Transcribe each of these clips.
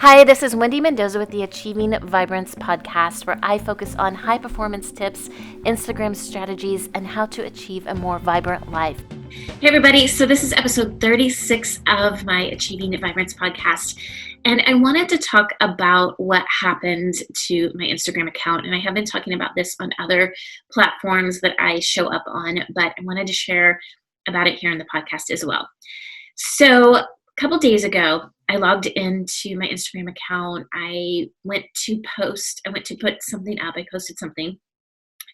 Hi, this is Wendy Mendoza with the Achieving Vibrance podcast, where I focus on high performance tips, Instagram strategies, and how to achieve a more vibrant life. Hey, everybody. So, this is episode 36 of my Achieving Vibrance podcast. And I wanted to talk about what happened to my Instagram account. And I have been talking about this on other platforms that I show up on, but I wanted to share about it here in the podcast as well. So, a couple days ago, I logged into my Instagram account. I went to put something up. I posted something.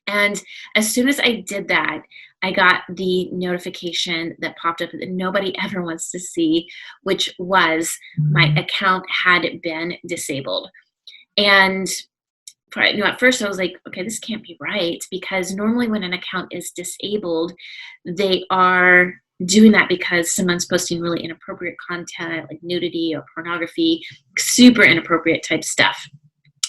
And as soon as I did that, I got the notification that popped up that nobody ever wants to see, which was my account had been disabled. And at first I was like, okay, this can't be right, because normally when an account is disabled, they are doing that because someone's posting really inappropriate content like nudity or pornography, super inappropriate type stuff.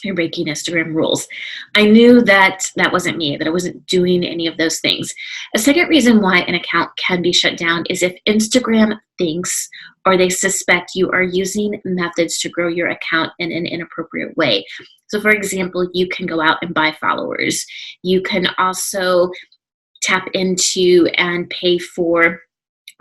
You're breaking Instagram rules. I knew that that wasn't me, that I wasn't doing any of those things. A second reason why an account can be shut down is if Instagram thinks or they suspect you are using methods to grow your account in an inappropriate way. So, for example, you can go out and buy followers. You can also tap into and pay for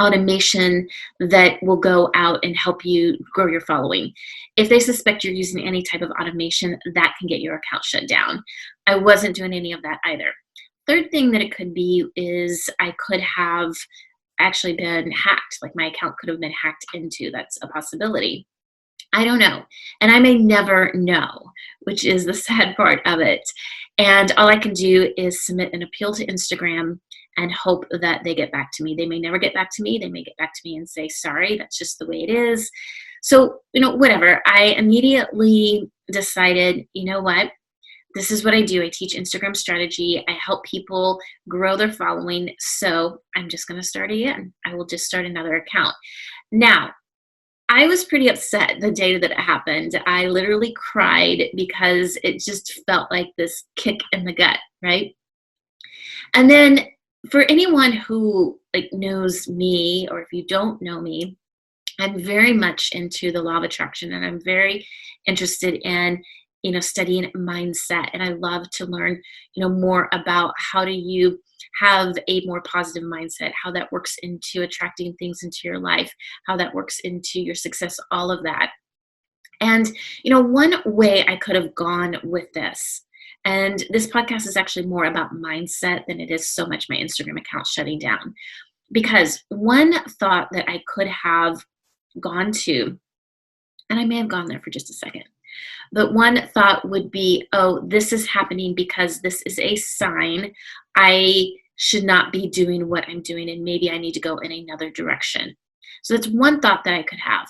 automation that will go out and help you grow your following. If they suspect you're using any type of automation, that can get your account shut down. I wasn't doing any of that either. Third thing that it could be is I could have actually been hacked. Like my account could have been hacked into. That's a possibility. I don't know. And I may never know, which is the sad part of it. And all I can do is submit an appeal to Instagram and hope that they get back to me. They may never get back to me. They may get back to me and say, sorry, that's just the way it is. So, whatever. I immediately decided, you know what? This is what I do. I teach Instagram strategy. I help people grow their following. So I'm just going to start again. I will just start another account. Now, I was pretty upset the day that it happened. I literally cried because it just felt like this kick in the gut, right? And then for anyone who knows me, or if you don't know me, I'm very much into the law of attraction, and I'm very interested in studying mindset, and I love to learn more about how do you have a more positive mindset, how that works into attracting things into your life, how that works into your success, all of that. And one way I could have gone with this, and this podcast is actually more about mindset than it is so much my Instagram account shutting down, because one thought that I could have gone to, and I may have gone there for just a second, but one thought would be, oh, this is happening because this is a sign I should not be doing what I'm doing, and maybe I need to go in another direction. So that's one thought that I could have.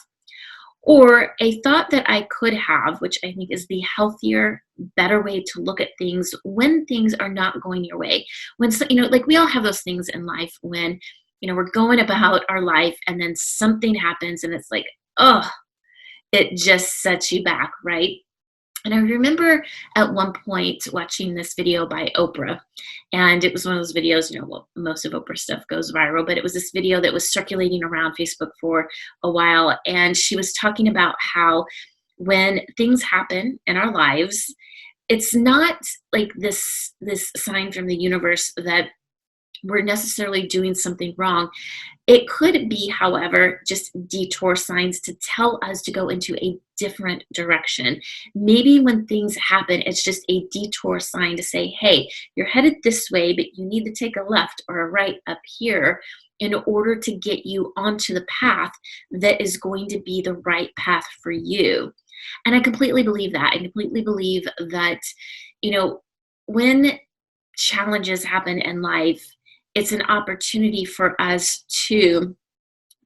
Or a thought that I could have, which I think is the healthier, better way to look at things when things are not going your way. When, we all have those things in life when, we're going about our life and then something happens and it's like, oh, it just sets you back, right? And I remember at one point watching this video by Oprah, and it was one of those videos, most of Oprah stuff goes viral, but it was this video that was circulating around Facebook for a while. And she was talking about how when things happen in our lives, it's not like this sign from the universe that we're necessarily doing something wrong. It could be, however, just detour signs to tell us to go into a different direction. Maybe when things happen, it's just a detour sign to say, hey, you're headed this way, but you need to take a left or a right up here in order to get you onto the path that is going to be the right path for you. And I completely believe that. I completely believe that, when challenges happen in life, it's an opportunity for us to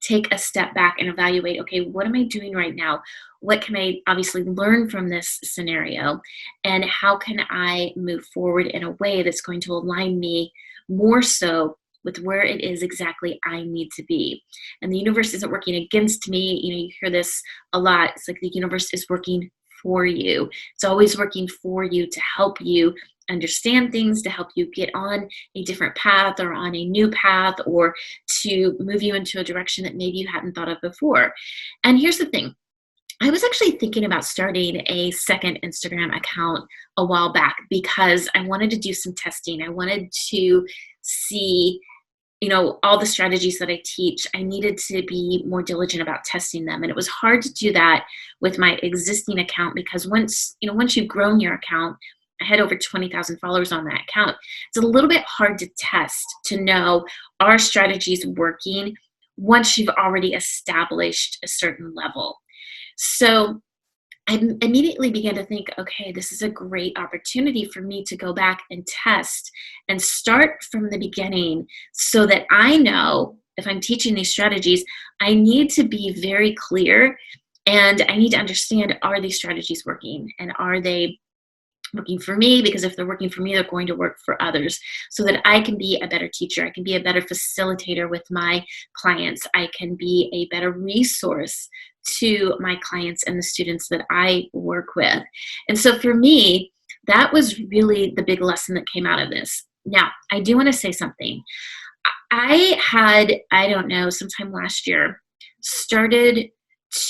take a step back and evaluate, okay, what am I doing right now? What can I obviously learn from this scenario? And how can I move forward in a way that's going to align me more so with where it is exactly I need to be? And the universe isn't working against me. You hear this a lot. It's like the universe is working for you. It's always working for you to help you understand things, to help you get on a different path or on a new path, or to move you into a direction that maybe you hadn't thought of before. And here's the thing. I was actually thinking about starting a second Instagram account a while back because I wanted to do some testing. I wanted to see, all the strategies that I teach. I needed to be more diligent about testing them. And it was hard to do that with my existing account because once you've grown your account, I had over 20,000 followers on that account. It's a little bit hard to test to know, are strategies working once you've already established a certain level. So I immediately began to think, okay, this is a great opportunity for me to go back and test and start from the beginning so that I know if I'm teaching these strategies, I need to be very clear and I need to understand, are these strategies working and are they working for me? Because if they're working for me, they're going to work for others so that I can be a better teacher. I can be a better facilitator with my clients. I can be a better resource to my clients and the students that I work with. And so for me, that was really the big lesson that came out of this. Now, I do want to say something. I had, I don't know, sometime last year, started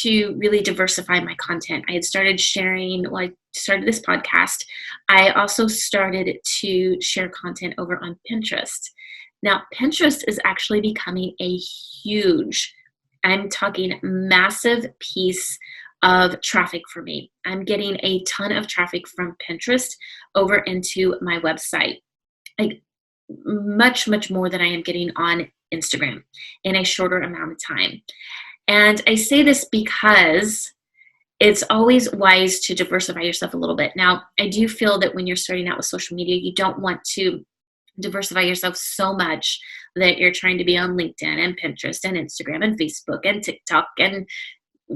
to really diversify my content. I had started sharing, well, I started this podcast. I also started to share content over on Pinterest. Now, Pinterest is actually becoming a huge, I'm talking massive piece of traffic for me. I'm getting a ton of traffic from Pinterest over into my website. Like much, much more than I am getting on Instagram in a shorter amount of time. And I say this because it's always wise to diversify yourself a little bit. Now, I do feel that when you're starting out with social media, you don't want to diversify yourself so much that you're trying to be on LinkedIn and Pinterest and Instagram and Facebook and TikTok and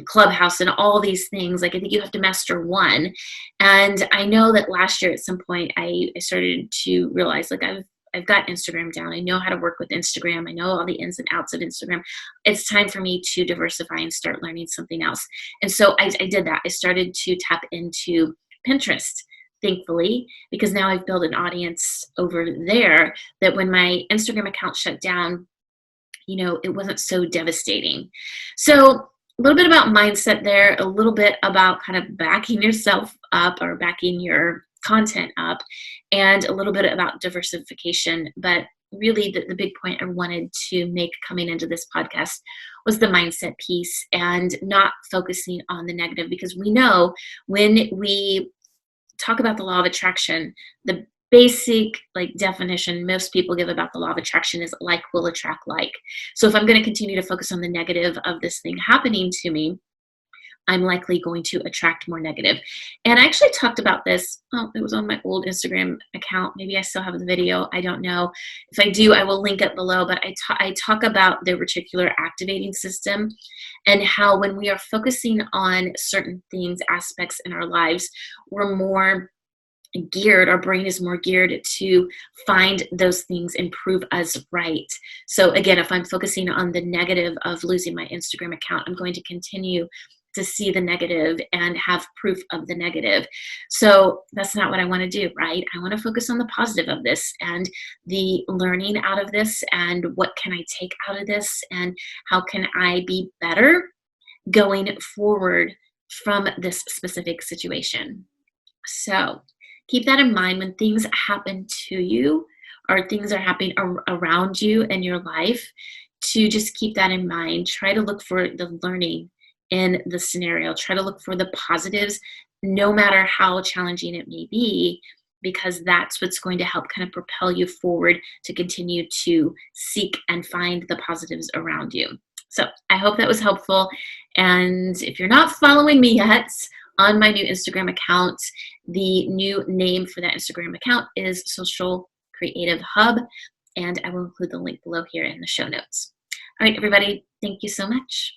Clubhouse and all these things. Like, I think you have to master one. And I know that last year at some point I started to realize, like, I've got Instagram down. I know how to work with Instagram. I know all the ins and outs of Instagram. It's time for me to diversify and start learning something else. And so I did that. I started to tap into Pinterest, thankfully, because now I've built an audience over there that when my Instagram account shut down, it wasn't so devastating. So a little bit about mindset there, a little bit about kind of backing yourself up or backing your content up, and a little bit about diversification. But really the big point I wanted to make coming into this podcast was the mindset piece and not focusing on the negative, because we know when we talk about the law of attraction, the basic definition most people give about the law of attraction is like will attract like. So if I'm going to continue to focus on the negative of this thing happening to me, I'm likely going to attract more negative. And I actually talked about this. Oh, it was on my old Instagram account. Maybe I still have the video. I don't know. If I do, I will link it below. But I talk about the reticular activating system and how when we are focusing on certain things, aspects in our lives, we're more geared, our brain is more geared to find those things and prove us right. So again, if I'm focusing on the negative of losing my Instagram account, I'm going to continue to see the negative and have proof of the negative. So that's not what I want to do, right? I want to focus on the positive of this and the learning out of this and what can I take out of this and how can I be better going forward from this specific situation. So keep that in mind when things happen to you or things are happening around you in your life, to just keep that in mind. Try to look for the learning in the scenario. Try to look for the positives, no matter how challenging it may be, because that's what's going to help kind of propel you forward to continue to seek and find the positives around you. So I hope that was helpful. And if you're not following me yet on my new Instagram account, the new name for that Instagram account is Social Creative Hub, and I will include the link below here in the show notes. All right, everybody, thank you so much.